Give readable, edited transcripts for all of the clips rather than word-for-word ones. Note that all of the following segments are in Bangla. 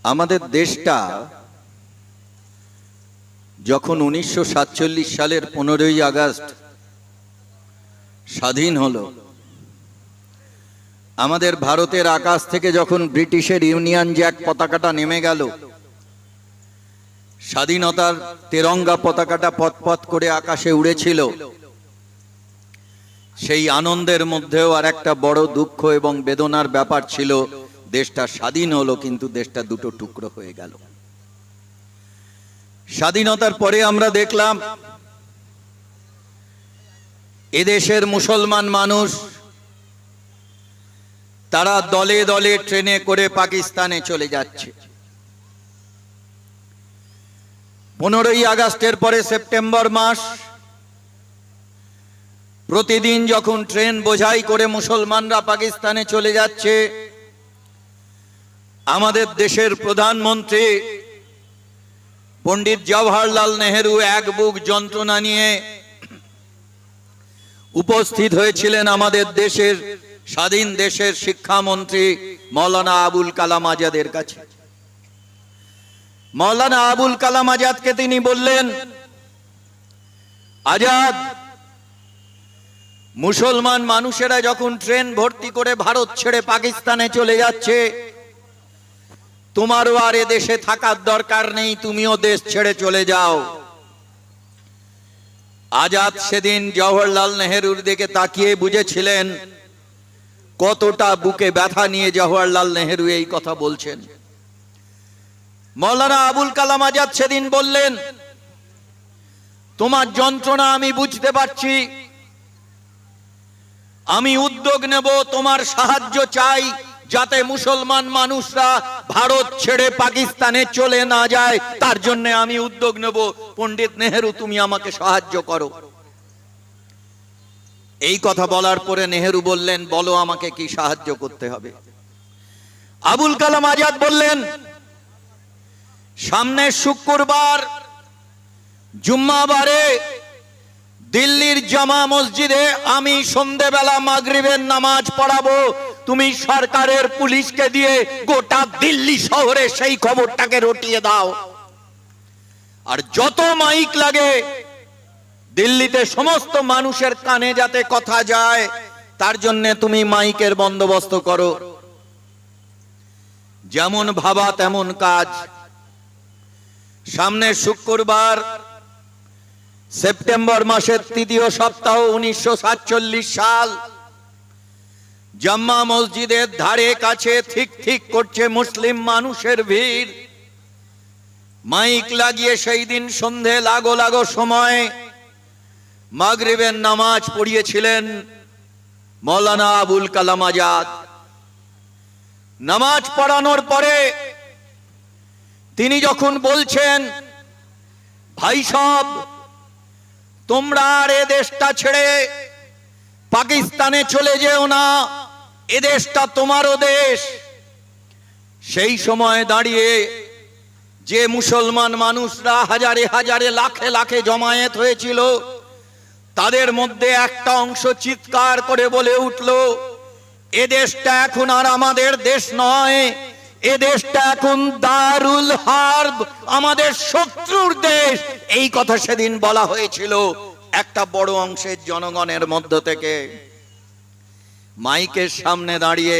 আমাদের দেশটা যখন 1947 সালের 15ই আগস্ট স্বাধীন হলো, আমাদের ভারতের আকাশ থেকে যখন ব্রিটিশের ইউনিয়ন জ্যাক পতাকাটা নেমে গেল, স্বাধীনতার তেরঙ্গা পতাকাটা পথ করে আকাশে উড়েছিল, সেই আনন্দের মধ্যেও আর একটা বড় দুঃখ এবং বেদনার ব্যাপার ছিল। দেশটা স্বাধীন হলো, কিন্তু দেশটা দুটো টুকরো হয়ে গেল। স্বাধীনতার পরে আমরা দেখলাম এদেশের মুসলমান মানুষ তারা দলে দলে ট্রেনে করে পাকিস্তানে চলে যাচ্ছে। 15ই আগস্টের পরে সেপ্টেম্বর মাস, প্রতিদিন যখন ট্রেন বোঝাই করে মুসলমানরা পাকিস্তানে চলে যাচ্ছে, আমাদের দেশের প্রধানমন্ত্রী পণ্ডিত জওহরলাল নেহেরু এক বুক যন্ত্রণা নিয়ে উপস্থিত হয়েছিলেন আমাদের দেশের স্বাধীন দেশের শিক্ষামন্ত্রী মৌলানা আবুল কালাম আজাদের কাছে। মৌলানা আবুল কালাম আজাদকে তিনি বললেন, আজাদ, মুসলমান মানুষেরা যখন ট্রেন ভর্তি করে ভারত ছেড়ে পাকিস্তানে চলে যাচ্ছে, তোমারও আর এ দেশে থাকার দরকার নেই, তুমিও দেশ ছেড়ে চলে যাও। আজাদ সেদিন জওহরলাল নেহেরুর দিকে তাকিয়ে বুঝেছিলেন কতটা বুকে ব্যথা নিয়ে জওহরলাল নেহেরু এই কথা বলছেন। মৌলানা আবুল কালাম আজাদ সেদিন বললেন, তোমার যন্ত্রণা আমি বুঝতে পারছি, আমি উদ্যোগ নেব, তোমার সাহায্য চাই, যাতে মুসলমান মানুষরা ভারত ছেড়ে পাকিস্তানে চলে না যায়, তার জন্য আমি উদ্যোগ নেব। পণ্ডিত নেহেরু, তুমি আমাকে সাহায্য করো। এই কথা বলার পরে নেহেরু বললেন, বলো আমাকে কি সাহায্য করতে হবে। আবুল কালাম আজাদ বললেন, সামনের শুক্রবার জুম্মাবারে দিল্লির জামা মসজিদে আমি সন্ধ্যেবেলা মাগরিবের নামাজ পড়াবো, তুমি সরকারের পুলিশকে দিয়ে গোটা দিল্লি শহরে সেই খবরটাকে রটিয়ে দাও, আর যত মাইক লাগে দিল্লিতে সমস্ত মানুষের কানে যাতে কথা যায়, তার জন্য তুমি মাইকের বন্দোবস্ত করো। যেমন ভাবা তেমন কাজ। সামনের শুক্রবার সেপ্টেম্বর মাসের তৃতীয় সপ্তাহ 1947 সাল, জাম্মা মসজিদের ধারে কাছে ঠিক ঠিক করছে মুসলিম মানুষের ভিড়। মাইক লাগিয়ে সেই দিন সন্ধে লাগো লাগো সময় মাগরিবের নামাজ পড়িয়েছিলেন মৌলানা আবুল কালাম আজাদ। নামাজ পড়ানোর পরে তিনি যখন বলছেন, ভাই সব, তোমরা আর এ দেশটা ছেড়ে পাকিস্তানে চলে যেও না, এ দেশটা তোমারও দেশ। সেই সময় দাঁড়িয়ে যে মুসলমান মানুষরা হাজারে হাজারে লাখে লাখে জমায়েত হয়েছিল, তাদের মধ্যে একটা অংশ চিৎকার করে বলে উঠল, এ দেশটা এখন আর আমাদের দেশ নয়, এ দেশটা এখন দারুল হার্ব, আমাদের শত্রুর দেশ। এই কথা সেদিন বলা হয়েছিল একটা বড় অংশের জনগণের মধ্য থেকে। মাইকের সামনে দাঁড়িয়ে,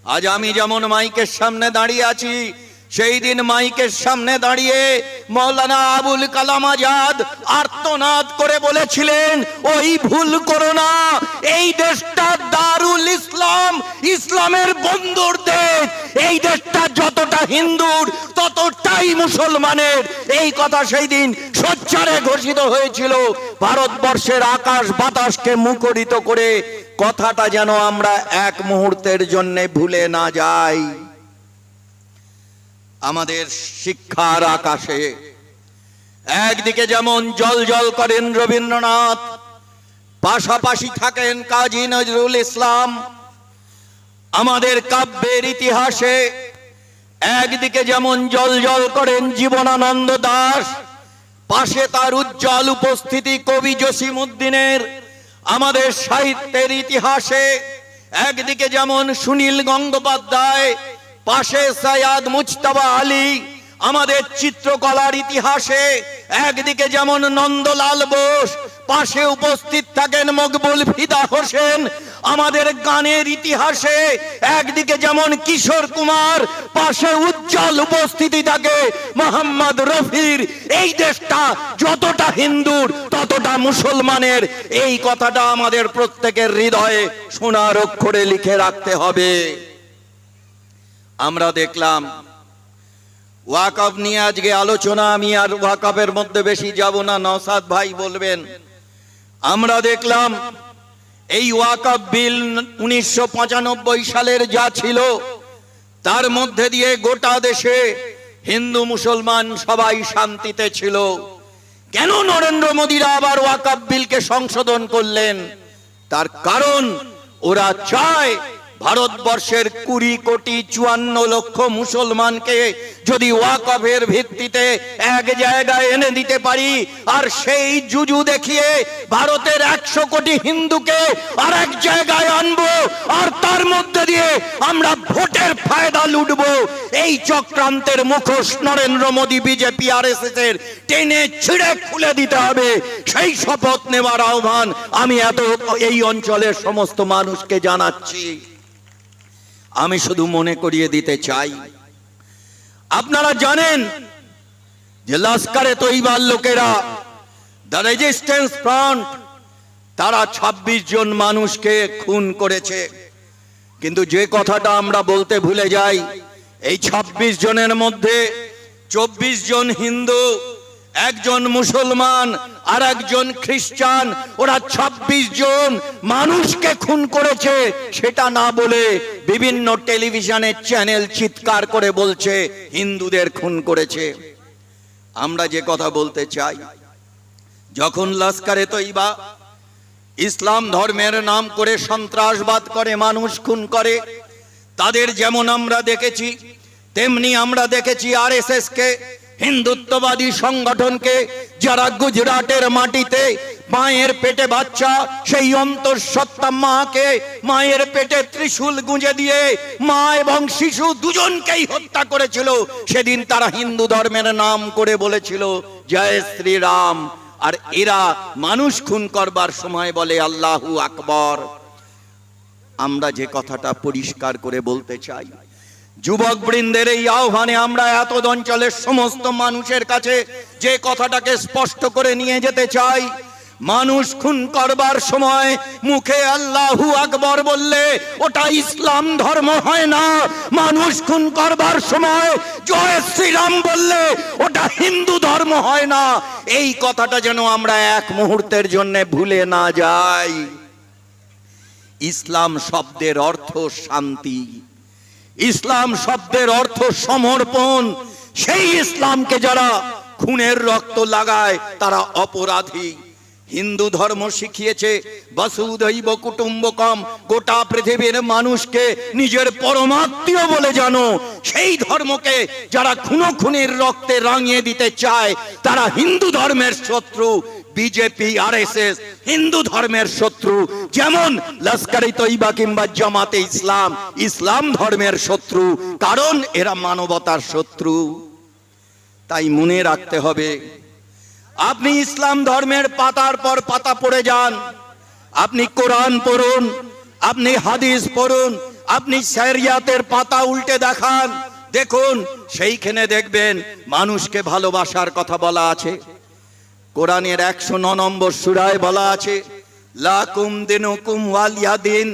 আজ আমি যেমন মাইকের সামনে দাঁড়িয়ে আছি, সেই দিন মাইকের সামনে দাঁড়িয়ে মৌলানা আবুল কালাম আজাদ আর্তনাদ করে বলেছিলেন, ওই ভুল করো না, এই দেশটা দারুল ইসলাম, ইসলামের বন্ধুর দেশ, এই দেশটা যতটা হিন্দুর ততটাই মুসলমানের। এই কথা সেই দিন সোচ্চারে ঘোষিত হয়েছিল। ভারতবর্ষের আকাশ বাতাসকে মুখরিত করে কথাটা যেন আমরা এক মুহূর্তের জন্য ভুলে না যাই। আমাদের শিক্ষার আকাশে একদিকে যেমন জল করেন রবীন্দ্রনাথ, পাশাপাশি থাকেন কাজী নজরুল ইসলাম। আমাদের কাব্যের ইতিহাসে একদিকে যেমন জল করেন জীবনানন্দ দাশ, পাশে তার উজ্জ্বল উপস্থিতি কবি জসিমউদ্দিনের। আমাদের সাহিত্যের ইতিহাসে একদিকে যেমন সুনীল গঙ্গোপাধ্যায়, পাশে সৈয়দ মুজতবা আলী, আমাদের চিত্রকলার ইতিহাসে একদিকে যেমন নন্দলাল বোস, পাশে উপস্থিত থাকেন মকবুল ফিদা হোসেন। আমাদের গানের ইতিহাসে একদিকে যেমন কিশোর কুমার, পাশে উজ্জ্বল উপস্থিতি থাকে মোহাম্মদ রফির। এই দেশটা যতটা হিন্দুর ততটা মুসলমানের, এই কথাটা আমাদের প্রত্যেকের হৃদয়ে সোনার অক্ষরে লিখে রাখতে হবে। আমরা দেখলাম ওয়াকফ নিয়ে আজকে আলোচনা, আমি আর ওয়াকফের মধ্যে বেশি যাব না, নওশাদ ভাই বলবেন। আমরা দেখলাম এই ওয়াকফ বিল 1995 সালের যা ছিল, তার মধ্যে দিয়ে গোটা দেশে হিন্দু মুসলমান সবাই শান্তিতে ছিল। কেন নরেন্দ্র মোদীরা আবার ওয়াকফ বিলকে সংশোধন করলেন? তার কারণ ওরা চায় ভারতবর্ষের 20,54,00,000 মুসলমানকে যদি ওয়াকফের ভিত্তিতে এক জায়গায় এনে দিতে পারি, আর সেই জুজু দেখিয়ে ভারতের 100 কোটি হিন্দুকে আর এক জায়গায় আনবো, আর তার মধ্যে দিয়ে আমরা ভোটের ফায়দা লুটবো, এই চক্রান্তের মুখোশ নরেন্দ্র মোদী, বিজেপি, আরএসএস এর টেনে ছিঁড়ে খুলে দিতে হবে। সেই শপথ নেওয়ার আহ্বান আমি এই অঞ্চলের সমস্ত মানুষকে জানাচ্ছি। আমি শুধু মনে করিয়ে দিতে চাই, আপনারা জানেন যে লস্করে তৈবার লোকেরা, দ্য রেজিস্ট্যান্স ফ্রন্ট, তারা 26 জন মানুষকে খুন করেছে। কিন্তু যে কথাটা আমরা বলতে ভুলে যাই, এই 26 জনের মধ্যে 24 জন হিন্দু, একজন মুসলমান আর একজন খ্রিস্টান, ওরা 26 জন মানুষকে খুন করেছে। সেটা না বলে বিভিন্ন টেলিভিশনের চ্যানেল চিৎকার করে বলছে হিন্দুদের খুন করেছে। আমরা যে কথা বলতে চাই, যখন লস্করে তৈবা ইসলাম ধর্মের নাম করে সন্ত্রাসবাদ করে, মানুষ খুন করে, তাদের যেমন আমরা দেখেছি, তেমনি আমরা দেখেছি আরএসএস কে, হিন্দুত্ববাদী সংগঠনকে, যারা গুজরাটের মাটিতে মায়ের পেটে বাচ্চা, সেই অন্তঃসত্ত্বা মাকে মায়ের পেটে ত্রিশূল গুঁজে দিয়ে মা এবং শিশু দুজনকেই হত্যা করেছিল। সেদিন তারা হিন্দু ধর্মের নাম করে বলেছিল জয় শ্রীরাম, আর এরা মানুষ খুন করবার সময় বলে আল্লাহু আকবার। আমরা যে কথাটা পরিষ্কার করে বলতে চাই, যুবক বৃন্দের এই আহ্বানে আমরা এত অঞ্চলের সমস্ত মানুষের কাছে যে কথাটাকে স্পষ্ট করে নিয়ে যেতে চাই, মানুষ খুন করবার সময় মুখে আল্লাহু আকবার বললে ওটা ইসলাম ধর্ম হয় না। মানুষ খুন করবার সময় জয় শ্রীরাম বললে ওটা হিন্দু ধর্ম হয় না। এই কথাটা যেন আমরা এক মুহূর্তের জন্য ভুলে না যাই। ইসলাম শব্দের অর্থ শান্তি, ইসলাম শব্দের অর্থ সমর্পণ। সেই ইসলামকে যারা খুনের রক্ত লাগায় তারা অপরাধী। হিন্দু ধর্ম শিখিয়েছে বসুধৈব কুটুম্বকম, গোটা পৃথিবীর মানুষকে নিজের পরমাত্মীয় বলে জানো। সেই ধর্মকে যারা খুনোখুনির রক্তে রাঙিয়ে দিতে চায় তারা হিন্দু ধর্মের শত্রু। বিজেপি, আরএসএস হিন্দু ধর্মের শত্রু, যেমন লস্করে তৈবা কিংবা জামাতে ইসলাম ইসলাম ধর্মের শত্রু, কারণ এরা মানবতার শত্রু। তাই মনে রাখতে হবে, আপনি ইসলাম ধর্মের পাতার পর পাতা পড়ে যান, আপনি কোরআন পড়ুন, আপনি হাদিস পড়ুন, আপনি শরিয়াতের পাতা উল্টে দেখান, দেখুন সেইখানে দেখবেন মানুষকে ভালোবাসার কথা বলা আছে। কোরআনের 109 নম্বর সূরায় বলা আছে লাকুম দিনুকুম ওয়ালিয়া দিন,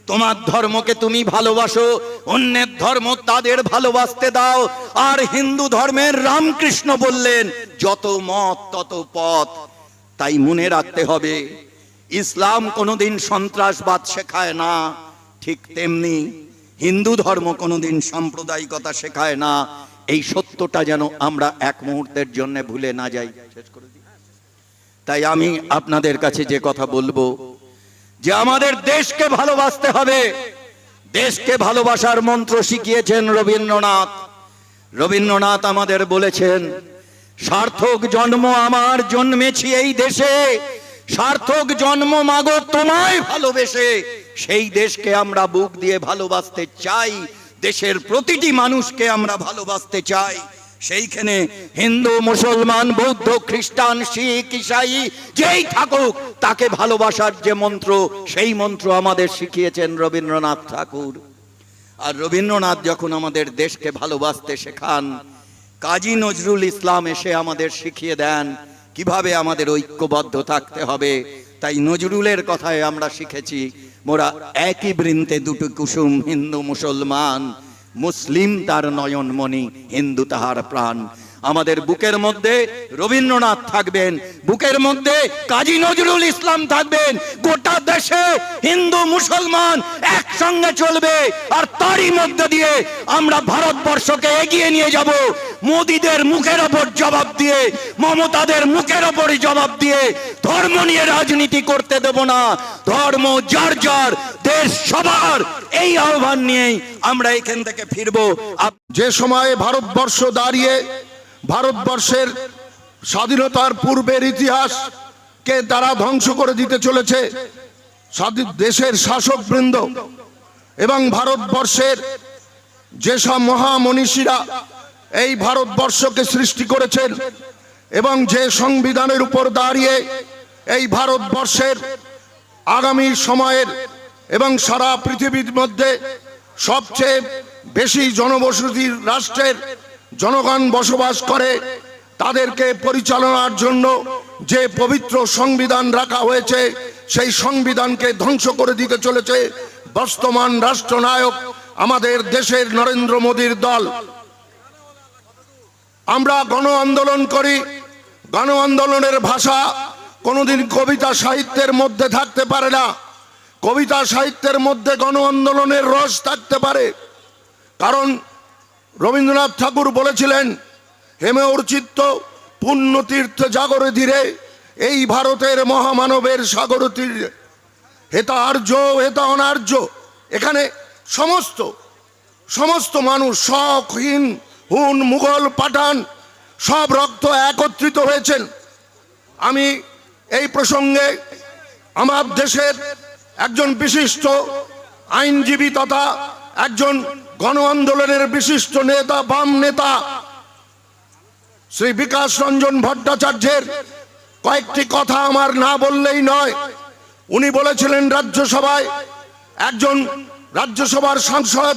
তোমার ধর্মকে তুমি ভালোবাসো, অন্যের ধর্ম তাদের ভালোবাসতে দাও। আর হিন্দু ধর্মের রামকৃষ্ণ বললেন যত মত তত পথ। তাই মনে রাখতে হবে, ইসলাম কোনোদিন সন্ত্রাসবাদ শেখায় না, ঠিক তেমনি হিন্দু ধর্ম কোনোদিন সাম্প্রদায়িকতা শেখায় না। এই সত্যটা যেন আমরা এক মুহূর্তের জন্য ভুলে না যাই। শেষ করে দিই। তাই আমি আপনাদের কাছে যে কথা বলবো, যে আমাদের দেশকে ভালোবাসতে হবে। দেশকে ভালোবাসার মন্ত্র শিখিয়েছেন রবীন্দ্রনাথ। রবীন্দ্রনাথ আমাদের বলেছেন, সার্থক জন্ম আমার জন্মেছি এই দেশে, সার্থক জন্ম মাগো তোমায় ভালোবেসে। সেই দেশকে আমরা বুক দিয়ে ভালোবাসতে চাই, দেশের প্রতিটি মানুষকে আমরা ভালোবাসতে চাই। সেইখানে হিন্দু, মুসলমান, বৌদ্ধ, খ্রিস্টান, শিখ, ঈসাই যেই থাকুক, তাকে ভালোবাসার যে মন্ত্র, সেই মন্ত্র আমাদের শিখিয়েছেন রবীন্দ্রনাথ ঠাকুর। আর রবীন্দ্রনাথ যখন আমাদের দেশকে ভালোবাসতে শেখান, কাজী নজরুল ইসলাম এসে আমাদের শিখিয়ে দেন কিভাবে আমাদের ঐক্যবদ্ধ থাকতে হবে। তাই নজরুলের কথায় আমরা শিখেছি, মোরা একই বৃন্তে দুটো কুসুম, হিন্দু মুসলমান, মুসলিম তার নয়নমণি, হিন্দু তাহার প্রাণ। আমাদের বুকের মধ্যে রবীন্দ্রনাথ থাকবেন, বুকের মধ্যে কাজী নজরুল ইসলাম থাকবেন। গোটা দেশে হিন্দু মুসলমান একসঙ্গে চলবে, আর তারই মধ্যে দিয়ে আমরা ভারতবর্ষকে এগিয়ে নিয়ে যাব। মোদীদের মুখের ওপর জবাব দিয়ে, মমতাদের মুখের ওপরই জবাব দিয়ে ধর্ম নিয়ে রাজনীতি করতে দেব না। ধর্ম যার যার, দেশ সবার, এই আহ্বান নিয়েই আমরা এখান থেকে ফিরবো। যে সময়ে ভারতবর্ষ দাঁড়িয়ে ভারতবর্ষের স্বাধীনতার পূর্বের ইতিহাসকে তারা ধ্বংস করে দিতে চলেছে, দেশের শাসকবৃন্দ এবং ভারতবর্ষের যেসব মহামনীষীরা এই ভারতবর্ষকে সৃষ্টি করেছেন এবং যে সংবিধানের উপর দাঁড়িয়ে এই ভারতবর্ষের আগামী সময়ের এবং সারা পৃথিবীর মধ্যে সবচেয়ে বেশি জনবসতির রাষ্ট্রের জনগণ বসবাস করে, তাদেরকে পরিচালনার জন্য যে পবিত্র সংবিধান রাখা হয়েছে, সেই সংবিধানকে ধ্বংস করে দিতে চলেছে বর্তমান রাষ্ট্রনায়ক আমাদের দেশের নরেন্দ্র মোদীর দল। আমরা গণ আন্দোলন করি, গণ আন্দোলনের ভাষা কোনোদিন কবিতা সাহিত্যের মধ্যে থাকতে পারে না। কবিতা সাহিত্যের মধ্যে গণ আন্দোলনের রস থাকতে পারে, কারণ রবীন্দ্রনাথ ঠাকুর বলেছিলেন, হেমে চিত্ত পুণ্য তীর্থ জাগরে ধীরে, এই ভারতের মহামানবের সাগর তীরে, হেতা আর্য হেতা অনার্য। এখানে সমস্ত মানুষ, শক, হিন, হুন, মুঘল, পাঠান, সব রক্ত একত্রিত হয়েছেন। আমি এই প্রসঙ্গে আমার দেশের একজন বিশিষ্ট আইনজীবী তথা একজন গণ আন্দোলনের বিশিষ্ট নেতা, বাম নেতা শ্রী বিকাশ রঞ্জন ভট্টাচার্যের কয়েকটি কথা আমার না বললেই নয়। উনি বলেছিলেন রাজ্যসভায়, একজন রাজ্যসভার সাংসদ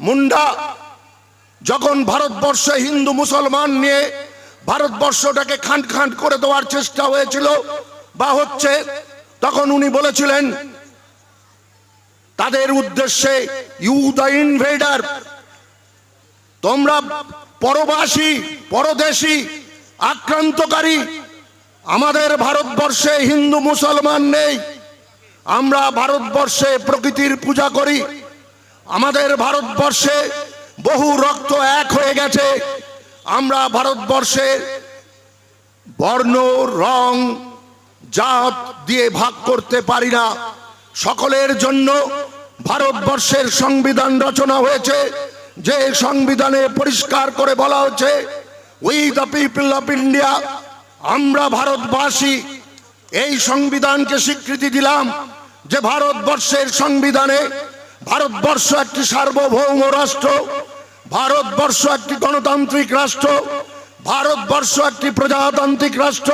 মুন্ডা যখন ভারতবর্ষে হিন্দু মুসলমান নিয়ে ভারতবর্ষটাকে খান্ড খান্ড করে দেওয়ার চেষ্টা হয়েছিল বা হচ্ছে, তখন উনি বলেছিলেন তাদের উদ্দেশ্যে, ইউ দ্য ইনভেডার, তোমরা পরবাসী, পরদেশী, আক্রান্তকারী। আমাদের ভারতবর্ষে হিন্দু মুসলমান নেই, আমরা ভারতবর্ষে প্রকৃতির পূজা করি। আমাদের ভারতবর্ষে বহু রক্ত এক হয়ে গেছে। আমরা ভারতবর্ষে বর্ণ, রং, জাত দিয়ে ভাগ করতে পারি না। সকলের জন্য ভারতবর্ষের সংবিধান রচনা হয়েছে, যে সংবিধানে পরিষ্কার করে বলা হচ্ছে, we the people of India, আমরা ভারতবাসী। এই সংবিধানকে স্বীকৃতি দিলাম যে ভারতবর্ষের সংবিধানে ভারতবর্ষ একটি সার্বভৌম রাষ্ট্র, ভারতবর্ষ একটি গণতান্ত্রিক রাষ্ট্র, ভারতবর্ষ একটি প্রজাতান্ত্রিক রাষ্ট্র,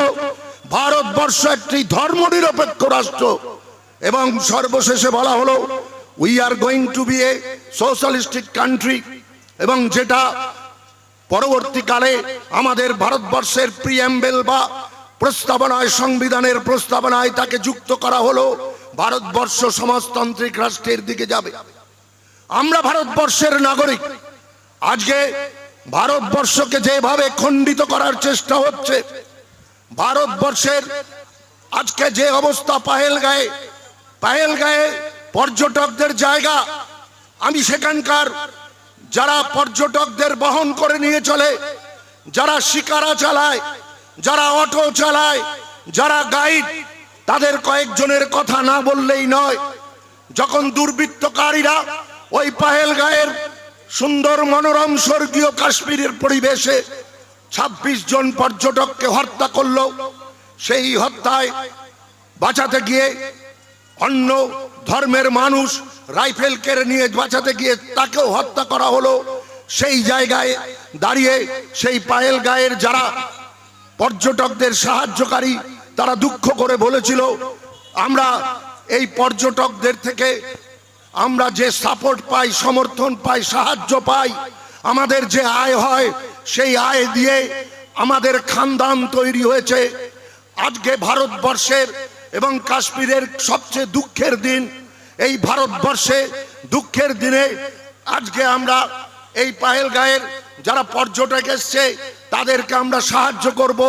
ভারতবর্ষ একটি ধর্মনিরপেক্ষ রাষ্ট্র। এবং সর্বশেষে বলা হলো, we are going to be a socialistic country, এবং যেটা পরবর্তীকালে আমাদের ভারতবর্ষের প্রিএম্বেল বা প্রস্তাবনায়, সংবিধানের প্রস্তাবনায় তাকে যুক্ত করা হলো, ভারতবর্ষ সমাজতান্ত্রিক রাষ্ট্রের দিকে যাবে। আমরা ভারতবর্ষের নাগরিক। আজকে ভারতবর্ষকে যেভাবে খণ্ডিত করার চেষ্টা হচ্ছে, ভারতবর্ষের আজকে যে অবস্থা, পাহেলগাঁয়ে পর্যটকদের জায়গা, আমি সেখানকার যারা পর্যটকদের বহন করে নিয়ে চলে, যারা শিকারা চালায়, যারা অটো চালায়, যারা গাইড, তাদের কয়েকজনের কথা না বললেই নয়। যখন দুর্বৃত্তকারীরা ওই পাহেলগাঁয়ের সুন্দর মনোরম স্বর্গীয় কাশ্মীরের পরিবেশে 26 জন পর্যটককে হত্যা করলো, সেই হত্যায় বাঁচাতে গিয়ে অন্য ধর্মের মানুষ রাইফেল কেড়ে নিয়ে বাঁচাতে গিয়ে তাকেও হত্যা করা হলো। সেই জায়গায় দাঁড়িয়ে সেই পায়েল গাঁয়ের যারা পর্যটকদের সাহায্যকারী তারা দুঃখ করে বলেছিল, আমরা এই পর্যটকদের থেকে আমরা যে সাপোর্ট পাই, সমর্থন পাই, সাহায্য পাই, আমাদের যে আয় হয় সেই আয় দিয়ে আমাদের খানদান তৈরি হয়েছে। আজকে ভারতবর্ষের এবং কাশ্মীরের সবচেয়ে দুঃখের দিন। এই ভারতবর্ষে দুঃখের দিনে আজকে আমরা এই পায়েল গাঁয়ের যারা পর্যটক এসছে তাদেরকে আমরা সাহায্য করব।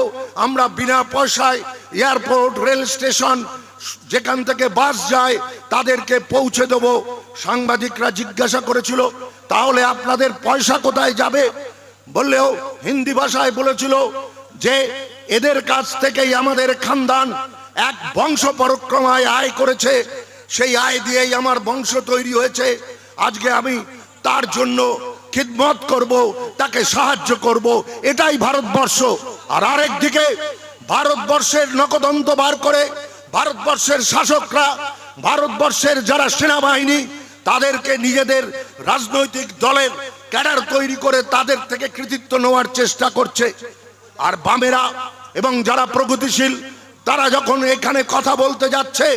আমরা বিনা পয়সায় এয়ারপোর্ট, রেল স্টেশন, যেখান থেকে বাস যায় তাদেরকে পৌঁছে দেব। সাংবাদিকরা জিজ্ঞাসা করেছিল, তাহলে আপনাদের পয়সা কোথায় যাবে? বললেও হিন্দি ভাষায় বলেছিল যে এদের কাছ থেকেই আমাদের খানদান এক বংশ পরক্রমায় আয় করেছে, সেই আয় দিয়েই আমার বংশ তৈরি হয়েছে। আজকে আমি তার জন্য খিদমত করব, তাকে সাহায্য করব। এটাই ভারতবর্ষ। আর আরেকদিকে ভারতবর্ষের নকদন্ত বার করে ভারতবর্ষের শাসকরা, ভারতবর্ষের যারা সেনাবাহিনী, তাদেরকে নিজেদের রাজনৈতিক দলের ক্যাডার তৈরি করে তাদের থেকে কৃতিত্ব নেওয়ার চেষ্টা করছে। আর বামেরা এবং যারা প্রগতিশীল তারা যখন এখানে কথা বলতে যাচ্ছে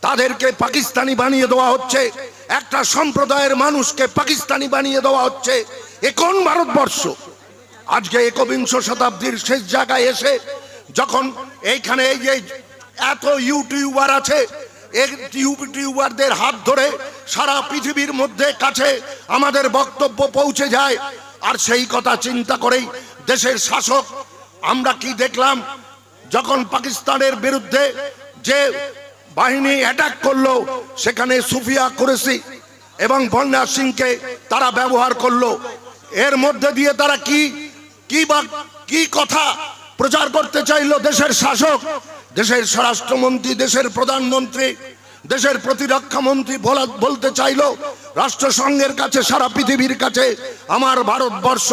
তাদেরকে পাকিস্তানি বানিয়ে দেওয়া হচ্ছে। একটা সম্প্রদায়ের মানুষকে পাকিস্তানি বানিয়ে দেওয়া হচ্ছে। এ কোন ভারতবর্ষ? আজকে একবিংশ শতাব্দীর শেষ জায়গায় এসে যখন এইখানে এই যে এত ইউটিউবার আছে, এই ইউটিউবারদের হাত ধরে সারা পৃথিবীর মধ্যে কাছে আমাদের বক্তব্য পৌঁছে যায়। আর সেই কথা চিন্তা করেই দেশের শাসক, আমরা কি দেখলাম যখন পাকিস্তানের বিরুদ্ধে যে বাহিনী অ্যাটাক করলো সেখানে সুফিয়া কুরেশি এবং বন্যা সিংকে তারা ব্যবহার করলো। এর মধ্যে দিয়ে তারা কি কথা প্রচার করতে চাইলো দেশের শাসক? দেশের স্বরাষ্ট্রমন্ত্রী, দেশের প্রধানমন্ত্রী, দেশের প্রতিরক্ষা মন্ত্রী বলতে চাইলো রাষ্ট্রসংঘের কাছে, সারা পৃথিবীর কাছে, আমার ভারতবর্ষ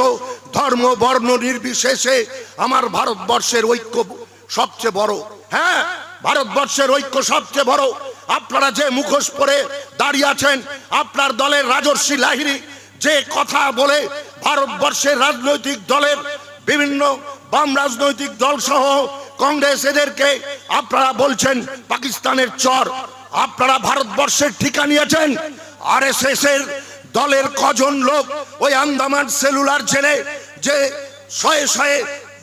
ধর্ম বর্ণ নির্বিশেষে আমার ভারতবর্ষের ঐক্য সবচেয়ে বড়। হ্যাঁ, ভারতবর্ষের ঐক্য সবচেয়ে বড়। আপনারা যে মুখোশ পরে দাঁড়িয়ে আছেন, আপনার দলের রাজর্ষি লাহিড়ী যে কথা বলে ভারতবর্ষের রাজনৈতিক দলের বিভিন্ন বাম রাজনৈতিক দল সহ কংগ্রেস, এদেরকে আপনারা বলছেন পাকিস্তানের চর। আপনারা ভারতবর্ষের ঠিকা নিয়েছেন। আরএসএস এর দলের কজন লোক ওই আন্দামান সেলুলার জেলে যে শয়ে শয়ে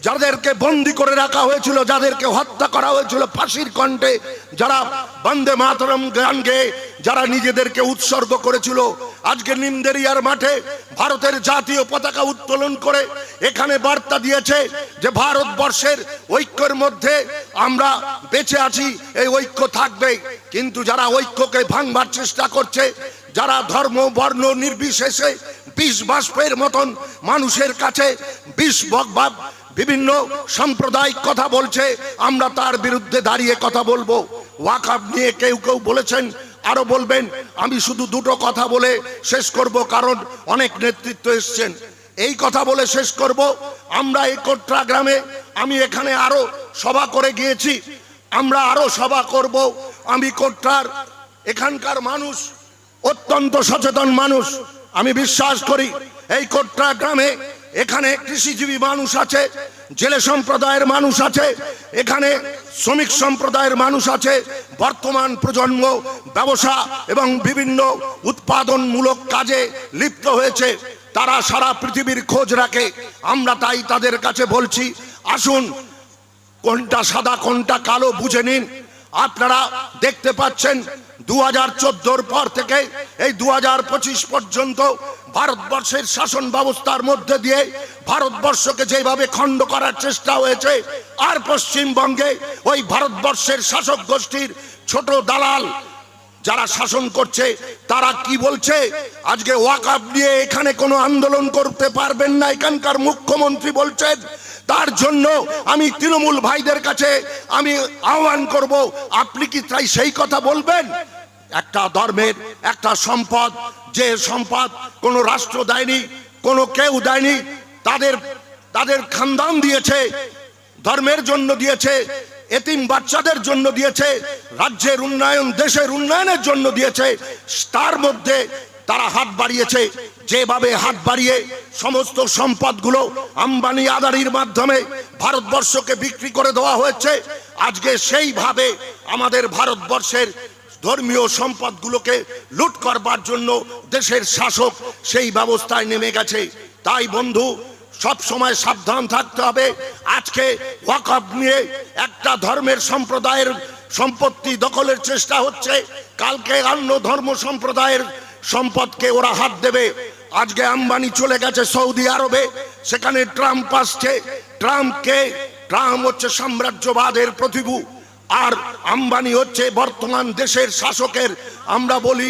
যাদেরকে বন্দি করে রাখা হয়েছিল, যাদেরকে হত্যা করা হয়েছিল ফাঁসির কণ্ঠে, যারা বন্দে মাতরম গান গেয়ে যারা নিজেদেরকে উৎসর্গ করেছিল, আজকে নিমদেরিয়ার মাঠে ভারতের জাতীয় পতাকা উত্তোলন করে এখানে বার্তা দিয়েছে যে ভারতবর্ষের ঐক্যের মধ্যে আমরা বেঁচে আছি, এই ঐক্য থাকবে। কিন্তু যারা ঐক্যকে ভাঙবার চেষ্টা করছে, যারা ধর্ম বর্ণ নির্বিশেষে বিষ বাষ্পের মতন মানুষের কাছে বিষ বকবাদ বিভিন্ন সাম্প্রদায়িক কথা বলছে, আমরা তার বিরুদ্ধে দাঁড়িয়ে কথা বলবো। ওয়াকফ নিয়ে কেউ কেউ বলেছেন, আরো বলবেন। আমি শুধু দুটো কথা বলে শেষ করব, কারণ অনেক নেতৃত্ব এসছেন। এই কথা বলে শেষ করব, আমরা এই কোটরা গ্রামে, আমি এখানে আরো সভা করে গিয়েছি, আমরা আরো সভা করব। আমি কোটরার এখানকার মানুষ অত্যন্ত সচেতন মানুষ। আমি বিশ্বাস করি এই কোটরা গ্রামে এখানে কৃষিজীবী মানুষ আছে, জেলে সম্প্রদায়ের মানুষ আছে, এখানে শ্রমিক সম্প্রদায়ের মানুষ আছে। বর্তমান প্রজন্ম ব্যবসা এবং বিভিন্ন উৎপাদনমূলক কাজে লিপ্ত হয়েছে, তারা সারা পৃথিবীর খোঁজ রাখে। আমরা তাই তাদের কাছে বলছি, আসুন কোনটা সাদা কোনটা কালো বুঝে নিন। আপনারা দেখতে পাচ্ছেন 2014 পর থেকে এই 2025 পর্যন্ত ভারতবর্ষের শাসন ব্যবস্থার মধ্যে দিয়ে ভারতবর্ষকে যেভাবে খণ্ড করার চেষ্টা হয়েছে, আর পশ্চিমবঙ্গে ওই ভারতবর্ষের শাসক গোষ্ঠীর ছোট দালাল যারা শাসন করছে তারা কি বলছে, আজকে ওয়াকফ নিয়ে এখানে কোনো আন্দোলন করতে পারবেন না, এখানকার মুখ্যমন্ত্রী বলছেন। তার জন্য আমি তৃণমূল ভাইদের কাছে আমি আহ্বান করব, আপনি কি তাই সেই কথা বলবেন? একটা ধর্মের একটা সম্পদ, যে সম্পদ কোনো রাষ্ট্র দেয়নি, কোনো কেউ দেয়নি, তাদের খানদান দিয়েছে, ধর্মের জন্য দিয়েছে, এতিম বাচ্চাদের জন্য দিয়েছে, রাজ্যের উন্নয়ন, দেশের উন্নয়নের জন্য দিয়েছে, তার মধ্যে তারা হাত বাড়িয়েছে। যেভাবে হাত বাড়িয়ে সমস্ত সম্পদগুলো আম্বানি আদানির মাধ্যমে ভারতবর্ষকে বিক্রি করে দেওয়া হয়েছে, আজকে সেইভাবে আমাদের ভারতবর্ষের ধর্মীয় সম্পদগুলোকে লুট করবার জন্য দেশের শাসক সেই ব্যবস্থায় নেমে গেছে। তাই বন্ধু, সব সময় সাবধান থাকতে হবে। আজকে ওয়াকফ নিয়ে একটা ধর্মের সম্প্রদায়ের সম্পত্তি দখলের চেষ্টা হচ্ছে, কালকে অন্য ধর্ম সম্প্রদায়ের সম্পদকে ওরা হাত দেবে। আজকে আম্বানি চলে গেছে সৌদি আরবে, সেখানে ট্রাম্প আসছে। ট্রাম্প হচ্ছে সাম্রাজ্যবাদের প্রতিভূ, আর আম্বানি হচ্ছে বর্তমান দেশের শাসকের, আমরা বলি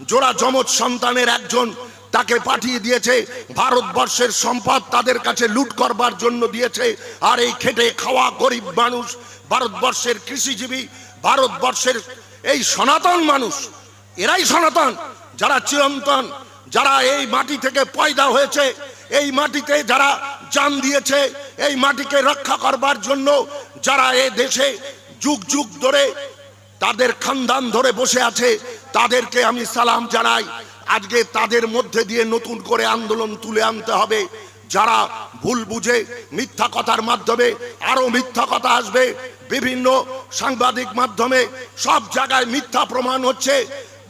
জোড়া যমজ সন্তানের একজন। তাকে পাঠিয়ে দিয়েছে, ভারতবর্ষের সম্পদ তাদের কাছে লুট করবার জন্য দিয়েছে। আর এই খেটে খাওয়া গরিব মানুষ, ভারতবর্ষের কৃষিজীবী, ভারতবর্ষের এই সনাতন মানুষ, এরাই সনাতন, যারা চিরন্তন, যারা এই মাটি থেকে পয়দা হয়েছে, এই মাটিতে যারা জান দিয়েছে, এই মাটিকে রক্ষা করবার জন্য যারা এই দেশে যুগ যুগ ধরে তাদের খানদান ধরে বসে আছে, তাদেরকে আমি সালাম জানাই। আজকে তাদের মধ্যে দিয়ে নতুন করে আন্দোলন তুলে আনতে হবে। যারা ভুল বুঝে মিথ্যা কথার মাধ্যমে আরো মিথ্যা কথা আসবে, বিভিন্ন সাংবাদিক মাধ্যমে সব জায়গায় মিথ্যা প্রমাণ হচ্ছে।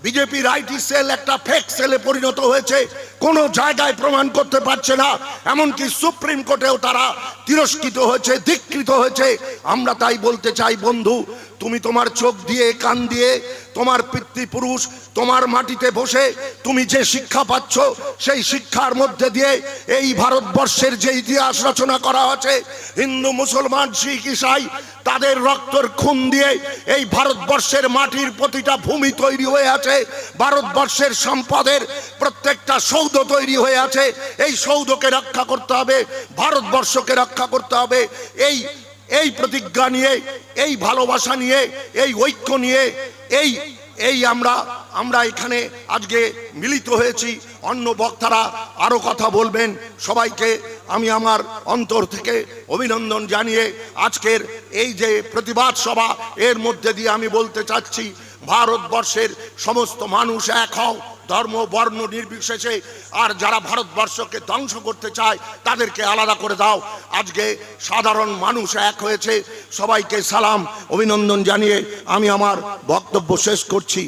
বিজেপির আইটি সেল একটা ফেক সেলে পরিণত হয়েছে, কোন জায়গায় প্রমাণ করতে পারছে না, এমনকি সুপ্রিম কোর্টেও তারা তিরস্কৃত হয়েছে, ধিক্কৃত হয়েছে। আমরা তাই বলতে চাই বন্ধু, তুমি তোমার চোখ দিয়ে, কান দিয়ে, তোমার পিতৃপুরুষ, তোমার মাটিতে বসে তুমি যে শিক্ষা পাচ্ছ, সেই শিক্ষার মধ্যে দিয়ে এই ভারতবর্ষের যে ইতিহাস রচনা করা হয়েছে, হিন্দু, মুসলমান, শিখ, ইসাই, তাদের রক্তর খুন দিয়ে এই ভারতবর্ষের মাটির প্রতিটা ভূমি তৈরি হয়ে আছে, ভারতবর্ষের সম্পদের প্রত্যেকটা সৌধ তৈরি হয়ে আছে। এই সৌধকে রক্ষা করতে হবে, ভারতবর্ষকে রক্ষা করতে হবে। এই প্রতিজ্ঞা নিয়ে, এই ভালোবাসা নিয়ে, এই ঐক্য নিয়ে এই আমরা এখানে আজকে মিলিত হয়েছি। অন্য বক্তারা আরো কথা বলবেন, সবাইকে আমি আমার অন্তর থেকে অভিনন্দন জানিয়ে আজকের এই যে প্রতিবাদ সভা, এর মধ্যে দিয়ে আমি বলতে চাচ্ছি, ভারতবর্ষের সমস্ত মানুষ এক হও, ধর্ম বর্ণ নির্বিশেষে। আর যারা ভারতবর্ষকে ধ্বংস করতে চায় তাদেরকে আলাদা করে দাও। আজকে সাধারণ মানুষ এক হয়েছে। সবাইকে সালাম, অভিনন্দন জানিয়ে আমি আমার বক্তব্য শেষ করছি।